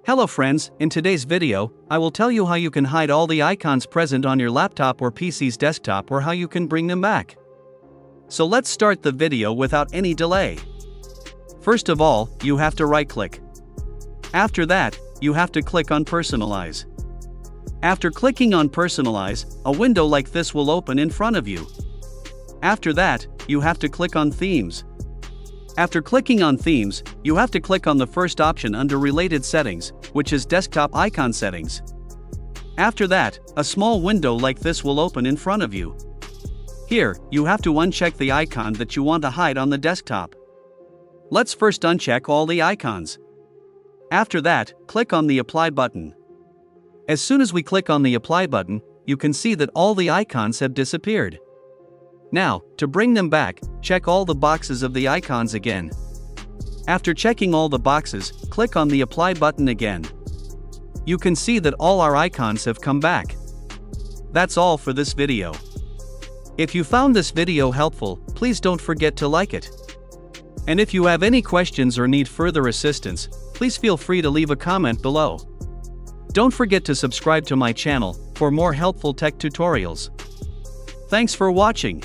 Hello friends, in today's video, I will tell you how you can hide all the icons present on your laptop or PC's desktop or how you can bring them back. So let's start the video without any delay. First of all, you have to right-click. After that, you have to click on Personalize. After clicking on Personalize, a window like this will open in front of you. After that, you have to click on Themes. After clicking on Themes, you have to click on the first option under Related Settings, which is Desktop Icon Settings. After that, a small window like this will open in front of you. Here, you have to uncheck the icon that you want to hide on the desktop. Let's first uncheck all the icons. After that, click on the Apply button. As soon as we click on the Apply button, you can see that all the icons have disappeared. Now, to bring them back, check all the boxes of the icons again. After checking all the boxes, click on the Apply button again. You can see that all our icons have come back. That's all for this video. If you found this video helpful, please don't forget to like it. And if you have any questions or need further assistance, please feel free to leave a comment below. Don't forget to subscribe to my channel for more helpful tech tutorials. Thanks for watching.